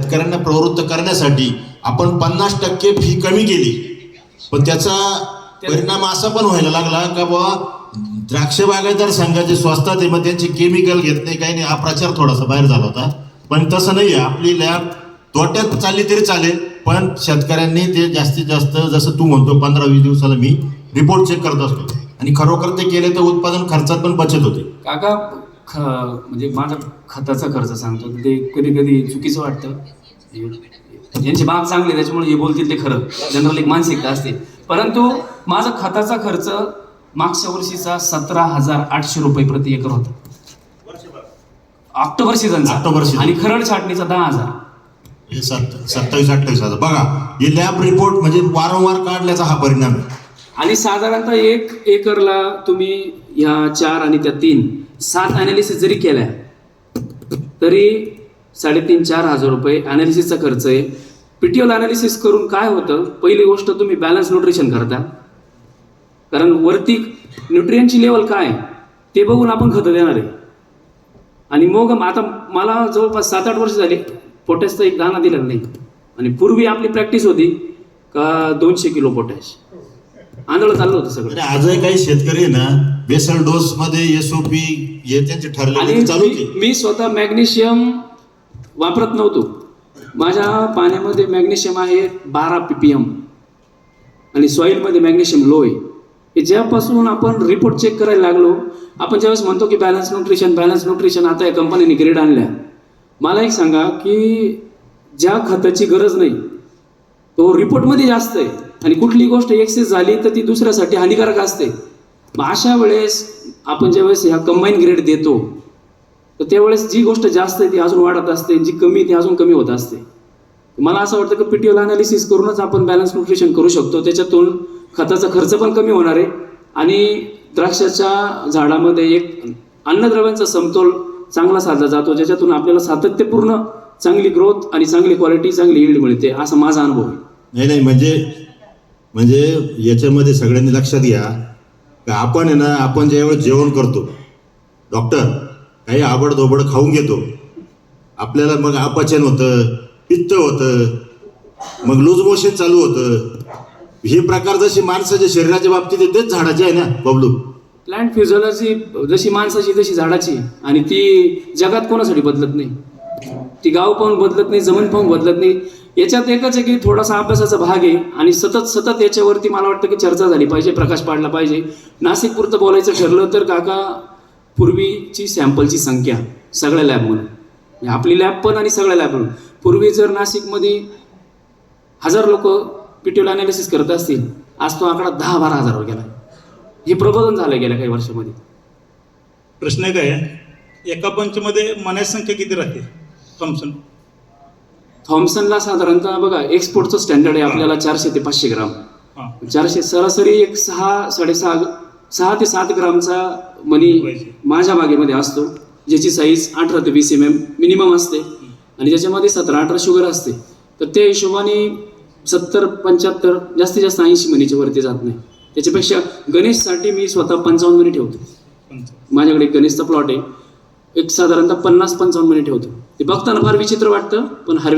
शेतकऱ्यांना प्रवृत्त करण्यासाठी आपण 50% फी कमी केली, पण त्याचा परिणाम असा पण व्हायला लागला का बाबा द्राक्ष बागायतदार संघाचे स्वस्तात आहे, मग त्यांचे केमिकल घेत नाही, काही नाही. हा प्रचार थोडासा बाहेर झाला होता, पण तसं नाही आहे. आपली लॅब तोट्यात चालली तरी चालेल, पण शेतकऱ्यांनी ते जास्तीत जास्त, जसं तू म्हणतो 15-20 दिवसाला मी रिपोर्ट चेक करत असतो, आणि खरोखर ते केले तर उत्पादन खर्चात पण बचत होते. काका म्हणजे माझा खताचा खर्च सांगतो ते कधी कधी चुकीचं वाटतं. यांची बाग चांगली त्याच्यामुळे हे बोलतील ते खरं, जनरल एक मानसिकता असते. परंतु माझा खताचा खर्च मागच्या वर्षीचा 17,800 रुपये प्रति एकर होता ऑक्टोबर सीझनचा, आणि खरड छाटणीचा 10,000. 27-28 हजार. बघा, हे लॅब रिपोर्ट म्हणजे वारंवार काढल्याचा हा परिणाम आहे. आणि साधारणतः 1 एकरला तुम्ही ह्या 4 आणि त्या 3 7 ॲनालिसिस जरी केल्या तरी 3,500-4 हजार रुपये ॲनालिसिसचा खर्च आहे. पीटीओल ॲनालिसिस करून काय होतं, पहिली गोष्ट तुम्ही बॅलन्स न्यूट्रिशन करता, कारण वरती न्यूट्रियनची लेवल काय ते बघून आपण खतं देणार आहे. आणि मग आता मला जवळपास 7-8 वर्ष झाली पोटॅशचा एक दाणा दिलेला नाही, आणि पूर्वी आपली प्रॅक्टिस होती का 200 किलो पोटॅश आंदोलन चाललं होतं सगळं. आजही काही शेतकरी ना बेसल डोस मध्ये SOP हे त्यांचे ठरले चालू. मी स्वतः मॅग्नेशियम वापरत नव्हतो. माझ्या पाण्यामध्ये मॅग्नेशियम आहे 12 ppm, आणि सॉईलमध्ये मॅग्नेशियम लो आहे. हे जेव्हापासून आपण रिपोर्ट चेक करायला लागलो, आपण ज्यावेळेस म्हणतो की बॅलन्स न्यूट्रिशन, आता या कंपनीने ग्रेड आणल्या. मला एक सांगा की ज्या खताची गरज नाही तो रिपोर्टमध्ये जास्त आहे, आणि कुठली गोष्ट एक्सेस झाली तर ती दुसऱ्यासाठी हानिकारक असते. मग अशा वेळेस आपण ज्यावेळेस ह्या कंबाईन ग्रेड देतो तर त्यावेळेस जी गोष्ट जास्त आहे ती अजून वाढत असते, जी कमी ती अजून कमी होत असते. मला असं वाटतं की पीटीओल ॲनालिसिस करूनच आपण बॅलन्स न्यूट्रिशन करू शकतो. त्याच्यातून खताचा खर्च पण कमी होणार आहे, आणि द्राक्षाच्या झाडामध्ये एक अन्नद्रव्यांचा समतोल चांगला साधला जातो, ज्याच्यातून आपल्याला सातत्यपूर्ण चांगली ग्रोथ आणि चांगली क्वालिटी, चांगली यील्ड मिळते, असा माझा अनुभव आहे. नाही, म्हणजे याच्यामध्ये सगळ्यांनी लक्षात घ्या का आपण आहे ना, आपण ज्यावेळेस जेवण करतो, डॉक्टर काही आबडधोबड खाऊन घेतो, आपल्याला मग अपचन होतं, पित्त होतं, मग लूज मोशन चालू होतं. हे प्रकार जशी माणसाच्या शरीराच्या बाबतीत तेच झाडाचे आहे ना बबलू. प्लांट फिजिओलॉजी जशी माणसाची तशी झाडाची, आणि ती जगात कोणासाठी बदलत नाही. ती गाव पाहून बदलत नाही, जमीन पाहून बदलत नाही. याच्यात एकच आहे की थोडासा अभ्यासाचा भाग आहे, आणि सतत याच्यावरती मला वाटतं की चर्चा झाली पाहिजे, प्रकाश पाडला पाहिजे. नाशिकपुरतं बोलायचं ठरलं तर काका, पूर्वीची सॅम्पलची संख्या सगळ्या लॅबमध्ये, आपली लॅब पण आणि सगळ्या लॅब, पूर्वी जर नाशिकमध्ये 1000 लोक पीटीओल ॲनालिसिस करत असतील, आज तो आकडा 10-12 हजारावर गेला. हे प्रबोधन झालं गेल्या काही वर्षामध्ये. प्रश्न काय आहे, एका पंचमध्ये मनाची संख्या किती राहते थॉम्सनला? साधारणतः बघा, एक्सपोर्टचं स्टँडर्ड आहे आपल्याला 400 ते 500 ग्राम. 400 सरासरी एक 6 ते 7 ग्रामचा मनी माझ्या बागेमध्ये असतो, ज्याची साईज 18 ते 20 mm मिनिमम असते, आणि ज्याच्यामध्ये 17-18 शुगर असते. तर त्या हिशोबाने 70-75 जास्तीत जास्त 80 मनीच्या वरती जात नाही. त्याच्यापेक्षा गणेशसाठी मी स्वतः 55 मनी ठेवतो. माझ्याकडे एक गणेशचा प्लॉट आहे, एक साधारणतः 50-55 मनी ठेवतो. ते बघताना फार विचित्र वाटतं, पण हार्वेस्ट